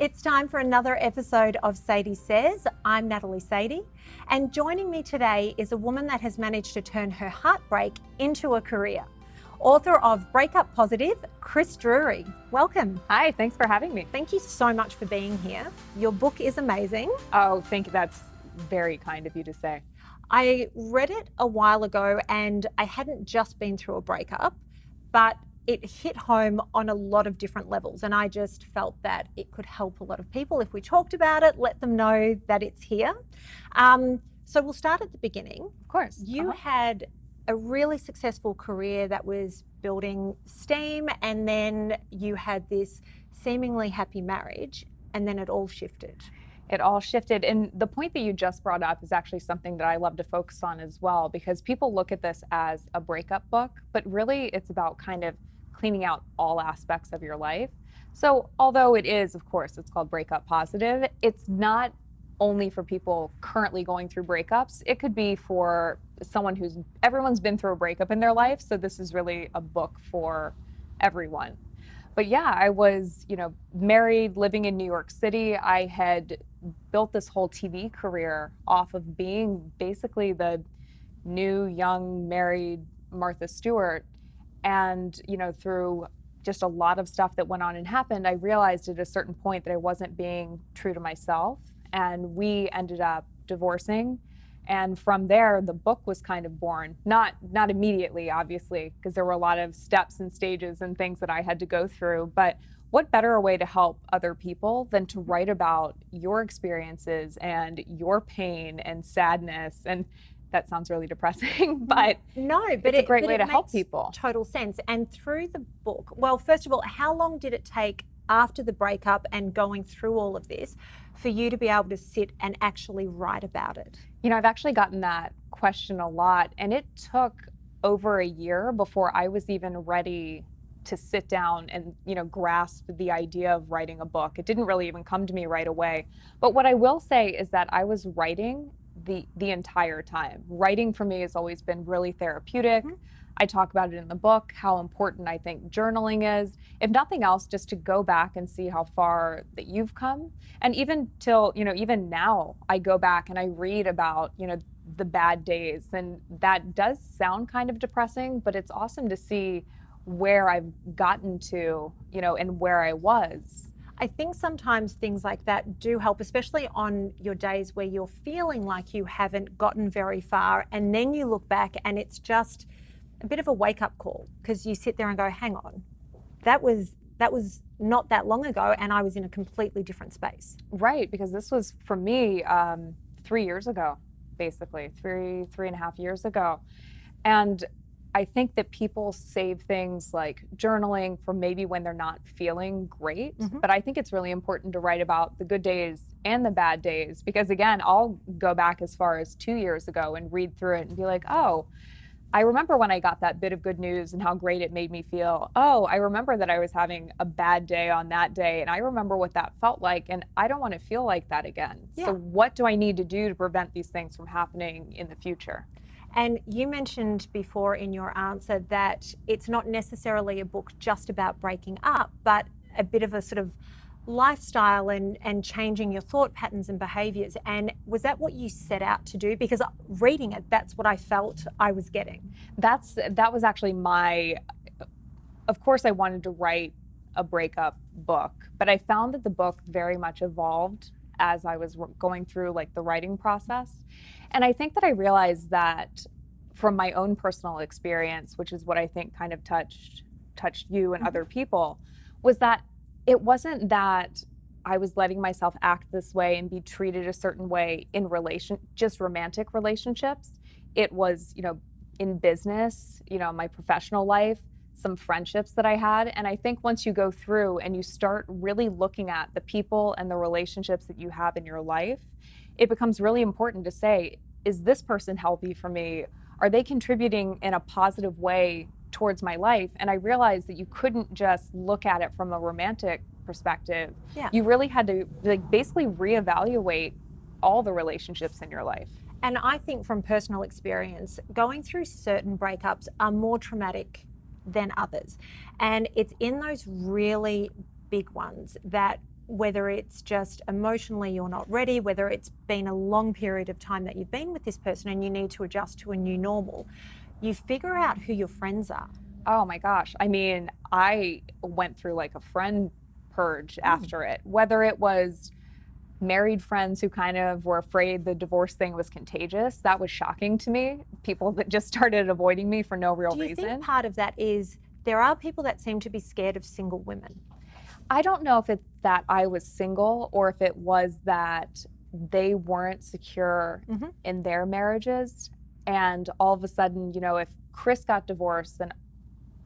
It's time for another episode of Sady Says. I'm Natalie Sady, and joining me today is a woman that has managed to turn her heartbreak into a career. Author of Breakup Positive, Kris Drewry. Welcome. Hi, thanks for having me. Thank you so much for being here. Your book is amazing. Oh, thank you. That's very kind of you to say. I read it a while ago and I hadn't just been through a breakup, but it hit home on a lot of different levels, and I just felt that it could help a lot of people if we talked about it, let them know that it's here. So we'll start at the beginning. Of course. You had a really successful career that was building steam, and then you had this seemingly happy marriage, and then it all shifted. It all shifted. And the point that you just brought up is actually something that I love to focus on as well, because people look at this as a breakup book, but really it's about kind of cleaning out all aspects of your life. So although it is, of course, it's called Breakup Positive, it's not only for people currently going through breakups. It could be for someone everyone's been through a breakup in their life. So this is really a book for everyone. But yeah, I was, married, living in New York City. I had built this whole TV career off of being basically the new, young, married Martha Stewart. And, through just a lot of stuff that went on and happened, I realized at a certain point that I wasn't being true to myself. And we ended up divorcing. And from there, the book was kind of born. Not immediately, obviously, because there were a lot of steps and stages and things that I had to go through. But what better way to help other people than to write about your experiences and your pain and sadness? And that sounds really depressing, but it's a great way to help people. Total sense. And through the book, well, first of all, how long did it take after the breakup and going through all of this for you to be able to sit and actually write about it? I've actually gotten that question a lot, and it took over a year before I was even ready to sit down and, grasp the idea of writing a book. It didn't really even come to me right away. But what I will say is that I was writing the entire time. Writing for me has always been really therapeutic. Mm-hmm. I talk about it in the book, how important I think journaling is. If nothing else, just to go back and see how far that you've come. And even even now, I go back and I read about, the bad days. And that does sound kind of depressing, but it's awesome to see where I've gotten to, and where I was. I think sometimes things like that do help, especially on your days where you're feeling like you haven't gotten very far. And then you look back and it's just a bit of a wake-up call, because you sit there and go, hang on, that was not that long ago, and I was in a completely different space. Right, because this was, for me, 3 years ago, basically, three and a half years ago. And I think that people save things like journaling for maybe when they're not feeling great. Mm-hmm. But I think it's really important to write about the good days and the bad days, because again, I'll go back as far as 2 years ago and read through it and be like, oh, I remember when I got that bit of good news and how great it made me feel. Oh, I remember that I was having a bad day on that day, and I remember what that felt like, and I don't want to feel like that again. Yeah. So what do I need to do to prevent these things from happening in the future? And you mentioned before in your answer that it's not necessarily a book just about breaking up, but a bit of a sort of lifestyle and changing your thought patterns and behaviors. And was that what you set out to do? Because reading it, that's what I felt I was getting. That was actually of course I wanted to write a breakup book, but I found that the book very much evolved as I was going through the writing process. And I think that I realized that from my own personal experience, which is what I think kind of touched you and other people, was that it wasn't that I was letting myself act this way and be treated a certain way in just romantic relationships. It was, in business, my professional life, some friendships that I had. And I think once you go through and you start really looking at the people and the relationships that you have in your life, it becomes really important to say, is this person healthy for me? Are they contributing in a positive way towards my life? And I realized that you couldn't just look at it from a romantic perspective. Yeah. You really had to basically reevaluate all the relationships in your life. And I think from personal experience, going through certain breakups are more traumatic than others. And it's in those really big ones that whether it's just emotionally you're not ready, whether it's been a long period of time that you've been with this person and you need to adjust to a new normal, you figure out who your friends are. Oh my gosh. I mean, I went through like a friend purge after it, whether it was married friends who kind of were afraid the divorce thing was contagious. That was shocking to me. People that just started avoiding me for no real Do you reason. think part of that is there are people that seem to be scared of single women? I don't know if it's that I was single or if it was that they weren't secure in their marriages. And all of a sudden, you know, if Kris got divorced, then,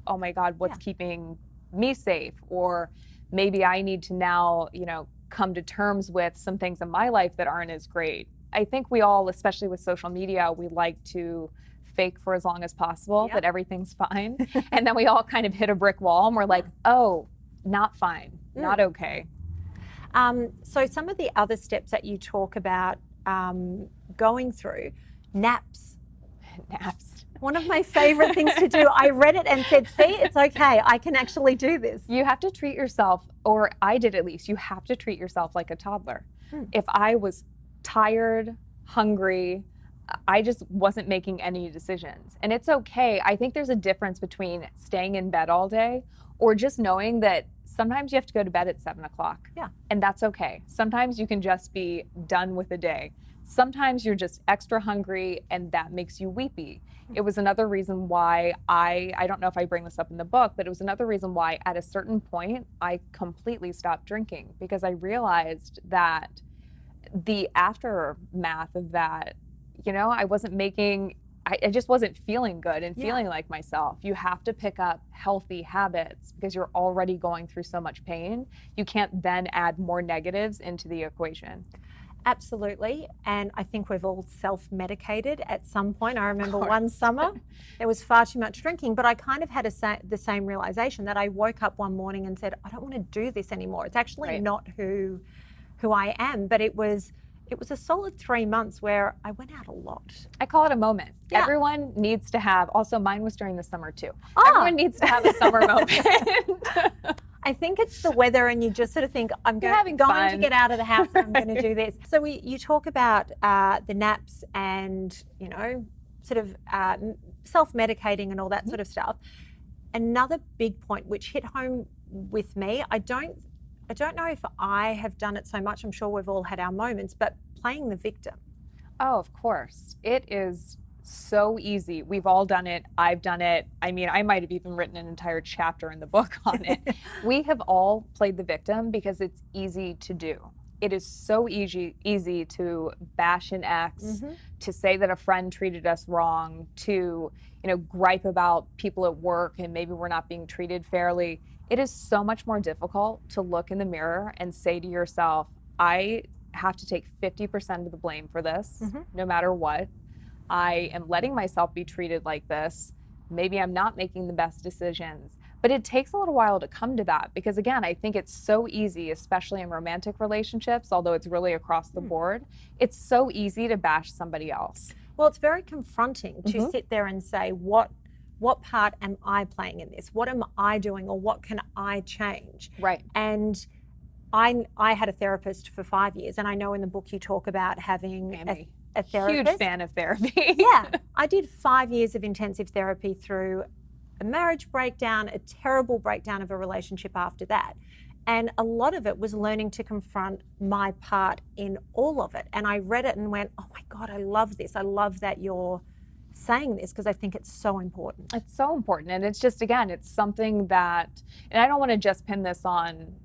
oh my God, what's keeping me safe? Or maybe I need to now, you know, come to terms with some things in my life that aren't as great. I think we all, especially with social media, we like to fake for as long as possible that everything's fine. And then we all kind of hit a brick wall and we're like, oh, not fine, not okay. So some of the other steps that you talk about going through, naps. Naps. One of my favorite things to do. I read it and said, see, it's okay. I can actually do this. You have to treat yourself, or I did at least, you have to treat yourself like a toddler. If I was tired, hungry, I just wasn't making any decisions. And it's okay. I think there's a difference between staying in bed all day or just knowing that sometimes you have to go to bed at 7 o'clock. Yeah. And that's okay. Sometimes you can just be done with the day. Sometimes you're just extra hungry and that makes you weepy. It was another reason why I don't know if I bring this up in the book, but it was another reason why at a certain point I completely stopped drinking because I realized that the aftermath of that, you know, I wasn't making, I just wasn't feeling good and feeling like myself. You have to pick up healthy habits because you're already going through so much pain. You can't then add more negatives into the equation. Absolutely. And I think we've all self-medicated at some point. I remember one summer, there was far too much drinking, but I kind of had the same realization that I woke up one morning and said, I don't want to do this anymore. It's actually not who I am. But it was a solid 3 months where I went out a lot. I call it a moment. Yeah. Everyone needs to have, also mine was during the summer too. Everyone needs to have a summer moment. I think it's the weather and you just sort of think, I'm going to get out of the house and I'm going to do this. So you talk about the naps and, you know, sort of self-medicating and all that sort of stuff. Another big point which hit home with me, I don't know if I have done it so much. I'm sure we've all had our moments, but playing the victim. Oh, of course. It is so easy. We've all done it. I've done it. I mean, I might have even written an entire chapter in the book on it. We have all played the victim because it's easy to do. It is so easy to bash an ex, to say that a friend treated us wrong, to, you know, gripe about people at work and maybe we're not being treated fairly. It is so much more difficult to look in the mirror and say to yourself, I have to take 50% of the blame for this, no matter what. I am letting myself be treated like this. Maybe I'm not making the best decisions. But it takes a little while to come to that because, again, I think it's so easy, especially in romantic relationships, although it's really across the board, it's so easy to bash somebody else. Well, it's very confronting to sit there and say, what part am I playing in this? What am I doing or what can I change? Right. And I had a therapist for 5 years and I know in the book you talk about having a therapist. Huge fan of therapy. Yeah. I did 5 years of intensive therapy through a marriage breakdown, a terrible breakdown of a relationship after that. And a lot of it was learning to confront my part in all of it. And I read it and went, oh my God, I love this. I love that you're saying this because I think it's so important. It's so important. And it's just, again, it's something that, and I don't want to just pin this on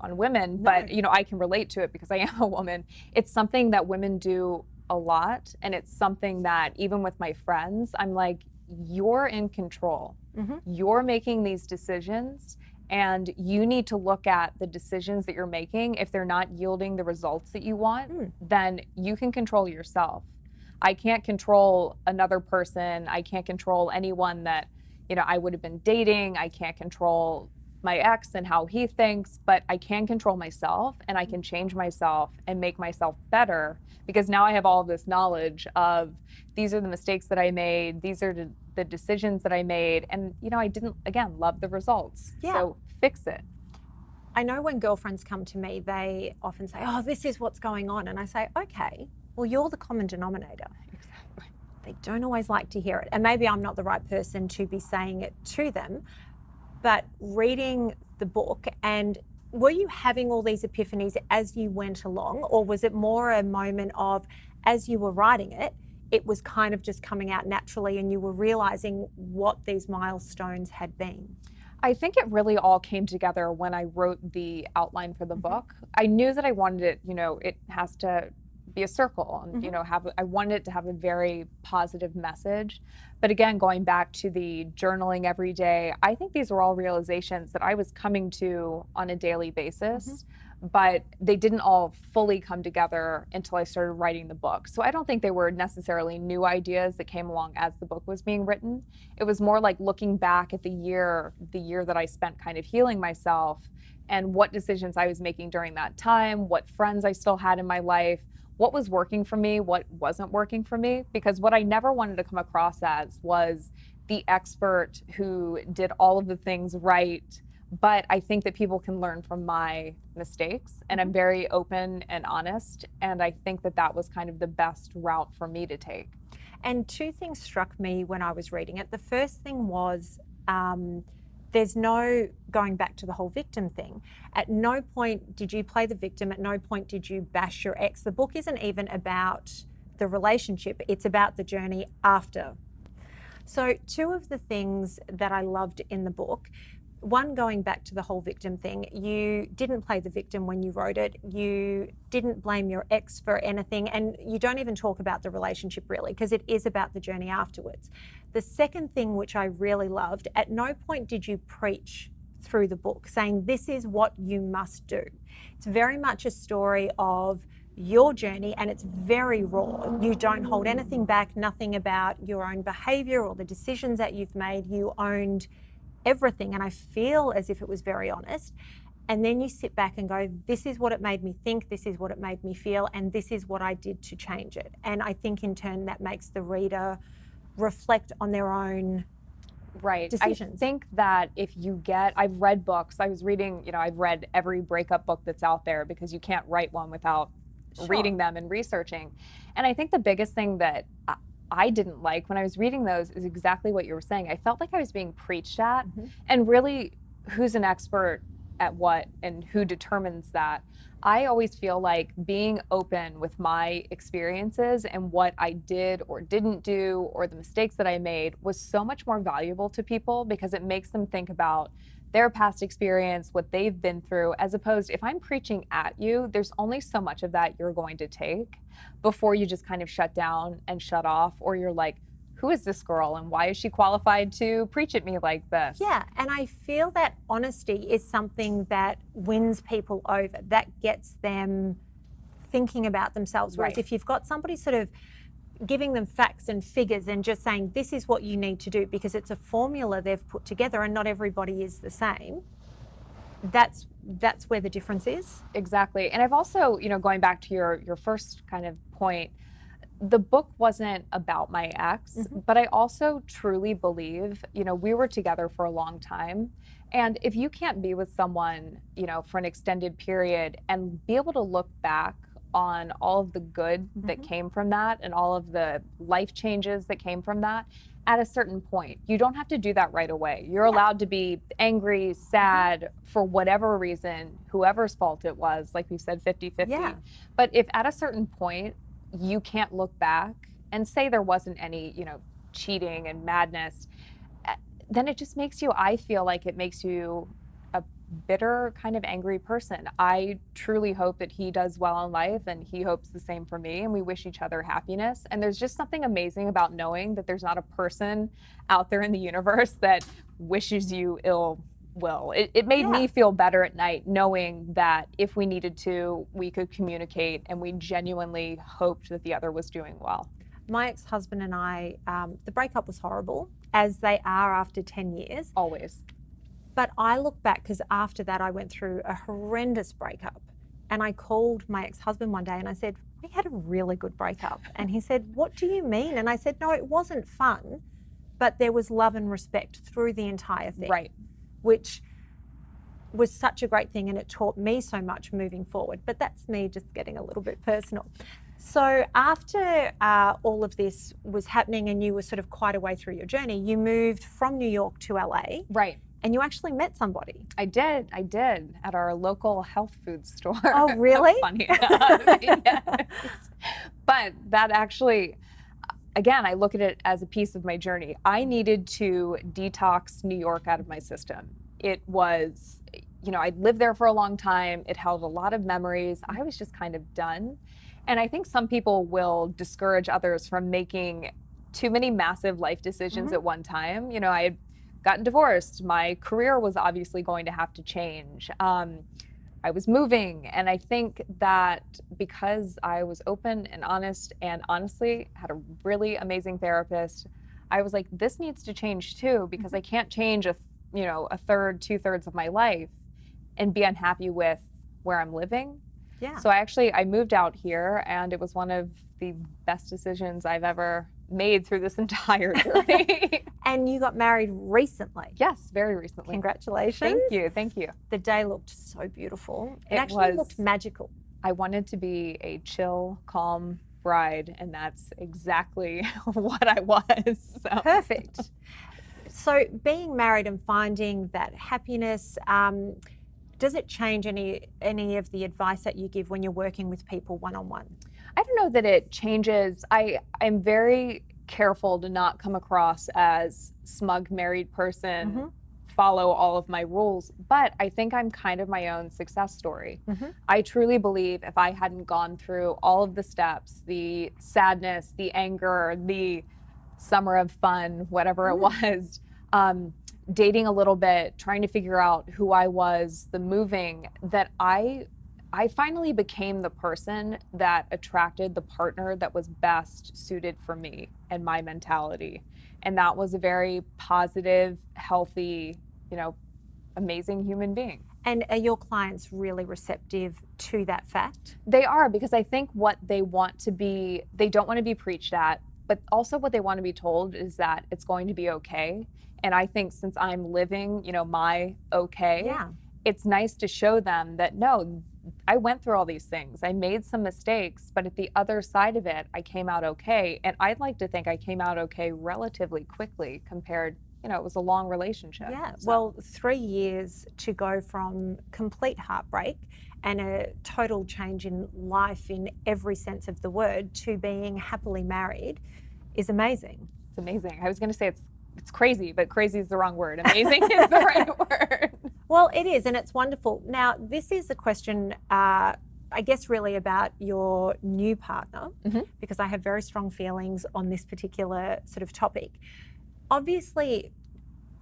women, but you know, I can relate to it because I am a woman. It's something that women do a lot. And it's something that even with my friends, I'm like, you're in control. You're making these decisions and you need to look at the decisions that you're making. If they're not yielding the results that you want, then you can control yourself. I can't control another person. I can't control anyone that, you know, I would have been dating. I can't control my ex and how he thinks, but I can control myself and I can change myself and make myself better because now I have all of this knowledge of these are the mistakes that I made. These are the decisions that I made. And, you know, I didn't, again, love the results. Yeah. So fix it. I know when girlfriends come to me, they often say, oh, this is what's going on. And I say, okay, well, you're the common denominator. Exactly. They don't always like to hear it. And maybe I'm not the right person to be saying it to them, but reading the book, and were you having all these epiphanies as you went along, or was it more a moment of, as you were writing it, it was kind of just coming out naturally and you were realizing what these milestones had been? I think it really all came together when I wrote the outline for the book. I knew that I wanted it, it has to be a circle and, I wanted it to have a very positive message. But again, going back to the journaling every day, I think these were all realizations that I was coming to on a daily basis, but they didn't all fully come together until I started writing the book. So I don't think they were necessarily new ideas that came along as the book was being written. It was more like looking back at the year that I spent kind of healing myself and what decisions I was making during that time, what friends I still had in my life, what was working for me, what wasn't working for me. Because what I never wanted to come across as was the expert who did all of the things right. But I think that people can learn from my mistakes, and I'm very open and honest. And I think that that was kind of the best route for me to take. And two things struck me when I was reading it. The first thing was there's no going back to the whole victim thing. At no point did you play the victim. At no point did you bash your ex. The book isn't even about the relationship. It's about the journey after. So two of the things that I loved in the book, one, going back to the whole victim thing, you didn't play the victim when you wrote it. You didn't blame your ex for anything, and you don't even talk about the relationship really, because it is about the journey afterwards. The second thing, which I really loved, at no point did you preach through the book saying this is what you must do. It's very much a story of your journey, and it's very raw. You don't hold anything back, nothing about your own behavior or the decisions that you've made. You owned everything, and I feel as if it was very honest. And then you sit back and go, this is what it made me think, this is what it made me feel, and this is what I did to change it. And I think in turn that makes the reader reflect on their own decisions. I think that if you I've read books, I was reading, I've read every breakup book that's out there because you can't write one without reading them and researching. And I think the biggest thing that I didn't like when I was reading those is exactly what you were saying. I felt like I was being preached at, and really, who's an expert at what and who determines that? I always feel like being open with my experiences and what I did or didn't do or the mistakes that I made was so much more valuable to people because it makes them think about their past experience, what they've been through, as opposed if I'm preaching at you, there's only so much of that you're going to take before you just kind of shut down and shut off, or you're like, who is this girl and why is she qualified to preach at me like this? Yeah, and I feel that honesty is something that wins people over, that gets them thinking about themselves. Whereas if you've got somebody sort of giving them facts and figures and just saying this is what you need to do because it's a formula they've put together and not everybody is the same, that's where the difference is. Exactly. And I've also, going back to your first kind of point, the book wasn't about my ex, but I also truly believe, we were together for a long time. And if you can't be with someone, for an extended period and be able to look back on all of the good that came from that and all of the life changes that came from that, at a certain point, you don't have to do that right away. You're allowed to be angry, sad, for whatever reason, whoever's fault it was, like we said, 50-50. Yeah. But if at a certain point, you can't look back and say there wasn't any, cheating and madness, then it just makes you, I feel like it makes you a bitter, kind of angry person. I truly hope that he does well in life and he hopes the same for me, and we wish each other happiness. And there's just something amazing about knowing that there's not a person out there in the universe that wishes you ill will. It made me feel better at night knowing that if we needed to, we could communicate, and we genuinely hoped that the other was doing well. My ex-husband and I, the breakup was horrible, as they are after 10 years. Always. But I look back, because after that I went through a horrendous breakup, and I called my ex-husband one day and I said, we had a really good breakup. And he said, what do you mean? And I said, no, it wasn't fun, but there was love and respect through the entire thing. Right. Which was such a great thing, and it taught me so much moving forward. But that's me just getting a little bit personal. So after all of this was happening and you were sort of quite a way through your journey, you moved from New York to LA. Right. And you actually met somebody. I did at our local health food store. Oh, really? Funny enough. Yes. But that actually, again, I look at it as a piece of my journey. I needed to detox New York out of my system. It was, I'd lived there for a long time. It held a lot of memories. I was just kind of done. And I think some people will discourage others from making too many massive life decisions at one time. I had gotten divorced. My career was obviously going to have to change. I was moving. And I think that because I was open and honest and honestly had a really amazing therapist, I was like, this needs to change too, because I can't change a third, 2/3 of my life and be unhappy with where I'm living. Yeah. So I moved out here, and it was one of the best decisions I've ever made through this entire journey. And you got married recently. Yes, very recently. Congratulations. Thank you. The day looked so beautiful. It It actually was. looked magical. I wanted to be a chill, calm bride, and that's exactly what I was. So. Perfect. So being married and finding that happiness, does it change any of the advice that you give when you're working with people one-on-one? I don't know that it changes. I'm very careful to not come across as smug married person, follow all of my rules, but I think I'm kind of my own success story. I truly believe if I hadn't gone through all of the steps, the sadness, the anger, the summer of fun, whatever it was, dating a little bit, trying to figure out who I was, the moving, that I finally became the person that attracted the partner that was best suited for me and my mentality. And that was a very positive, healthy, amazing human being. And are your clients really receptive to that fact? They are, because I think what they want to be, they don't want to be preached at, but also what they want to be told is that it's going to be okay. And I think since I'm living, my okay, it's nice to show them that, no, I went through all these things. I made some mistakes, but at the other side of it, I came out okay. And I'd like to think I came out okay relatively quickly compared, it was a long relationship. Yeah, So. well, 3 years to go from complete heartbreak and a total change in life in every sense of the word to being happily married is amazing. It's amazing. I was going to say it's crazy, but crazy is the wrong word. Amazing is the right word. Well, it is, and it's wonderful. Now, this is a question, I guess, really about your new partner, because I have very strong feelings on this particular sort of topic. Obviously,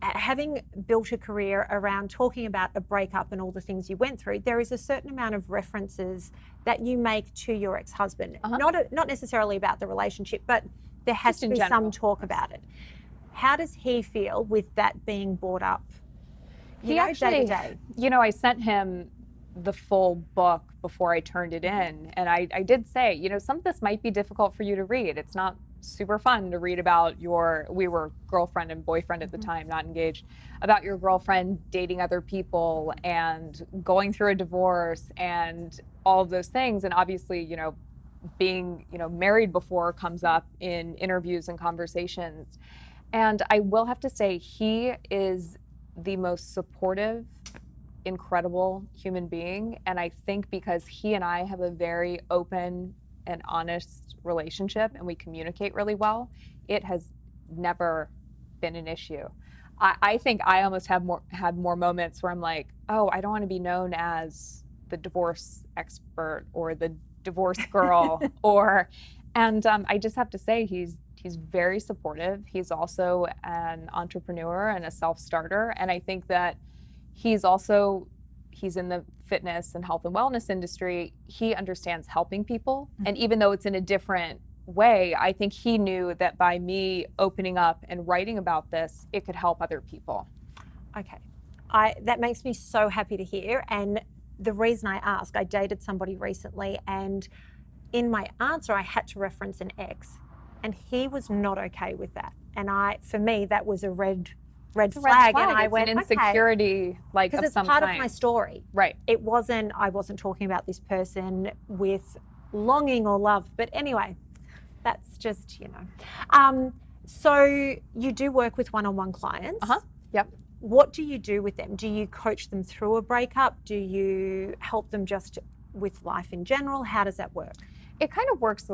having built a career around talking about a breakup and all the things you went through, there is a certain amount of references that you make to your ex-husband. Not necessarily about the relationship, but there has to be some talk about it. How does he feel with that being brought up? He actually, day to day? I sent him the full book before I turned it in. And I did say, some of this might be difficult for you to read. It's not super fun to read about we were girlfriend and boyfriend at the time, not engaged, about your girlfriend dating other people and going through a divorce and all of those things. And obviously, being, married before comes up in interviews and conversations. And I will have to say, he is the most supportive, incredible human being. And I think because he and I have a very open and honest relationship and we communicate really well, it has never been an issue. I think I almost had more moments where I'm like, oh, I don't want to be known as the divorce expert or the divorce girl, I just have to say he's very supportive. He's also an entrepreneur and a self-starter. And I think that he's in the fitness and health and wellness industry. He understands helping people. And even though it's in a different way, I think he knew that by me opening up and writing about this, it could help other people. Okay. That makes me so happy to hear. And the reason I ask, I dated somebody recently, and in my answer, I had to reference an ex, and he was not okay with that. And for me, that was a red red It's a red flag. flag. And I It's went, an okay. insecurity, like, Because of it's some part kind. of my story. Right. I wasn't talking about this person with longing or love. But anyway, that's just, So you do work with one-on-one clients. Yep. What do you do with them? Do you coach them through a breakup? Do you help them just with life in general? How does that work? It kind of works,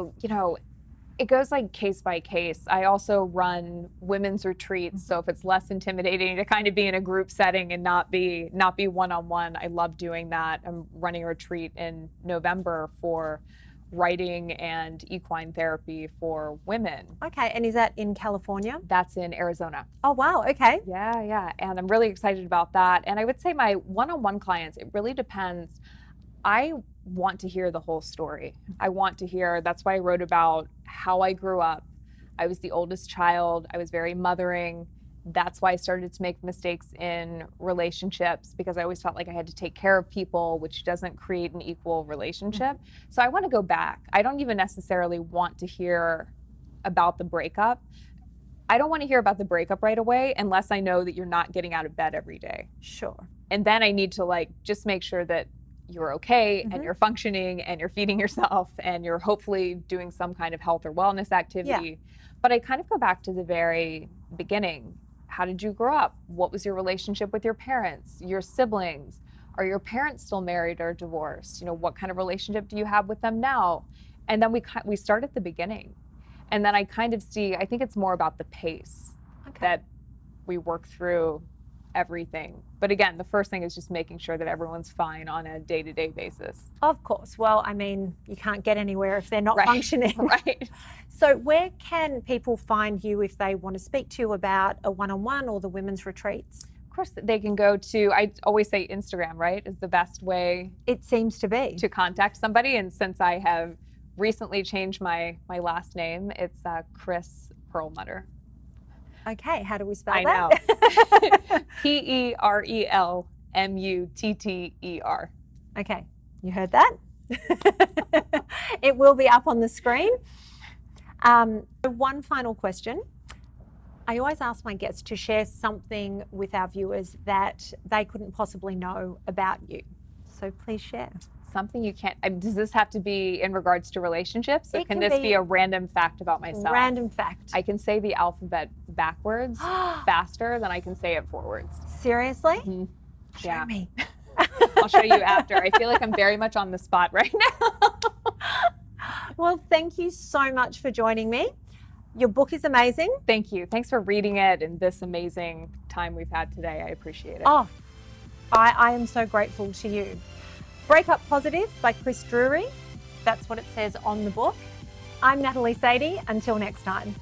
it goes like case by case. I also run women's retreats, so if it's less intimidating to kind of be in a group setting and not be one-on-one, I love doing that. I'm running a retreat in November for writing and equine therapy for women. Okay, and is that in California? That's in Arizona. Oh, wow, okay. Yeah, and I'm really excited about that. And I would say my one-on-one clients, it really depends. I want to hear the whole story. I want to hear, that's why I wrote about how I grew up. I was the oldest child. I was very mothering. That's why I started to make mistakes in relationships, because I always felt like I had to take care of people, which doesn't create an equal relationship. So I want to go back. I don't even necessarily want to hear about the breakup. I don't want to hear about the breakup right away unless I know that you're not getting out of bed every day. Sure. And then I need to just make sure that you're okay and you're functioning and you're feeding yourself and you're hopefully doing some kind of health or wellness activity. Yeah. But I kind of go back to the very beginning. How did you grow up? What was your relationship with your parents, your siblings? Are your parents still married or divorced? What kind of relationship do you have with them now? And then we start at the beginning. And then I kind of see, I think it's more about the pace that we work through everything. But again, the first thing is just making sure that everyone's fine on a day-to-day basis. Of course. Well, I mean, you can't get anywhere if they're not functioning. Right. So where can people find you if they want to speak to you about a one-on-one or the women's retreats? Of course, they can go to, I always say Instagram, right, is the best way. It seems to be. To contact somebody. And since I have recently changed my last name, it's Kris Perelmutter. Okay, how do we spell that? I know. Perlmutter. Okay, you heard that? It will be up on the screen. One final question. I always ask my guests to share something with our viewers that they couldn't possibly know about you. So please share. Something you can't, does this have to be in regards to relationships? Or can this be a random fact about myself? Random fact. I can say the alphabet backwards faster than I can say it forwards. Seriously? Mm-hmm. Show me. I'll show you after. I feel like I'm very much on the spot right now. Well, thank you so much for joining me. Your book is amazing. Thank you. Thanks for reading it and this amazing time we've had today. I appreciate it. Oh, I am so grateful to you. Breakup Positive by Kris Drewry. That's what it says on the book. I'm Natalie Sady. Until next time.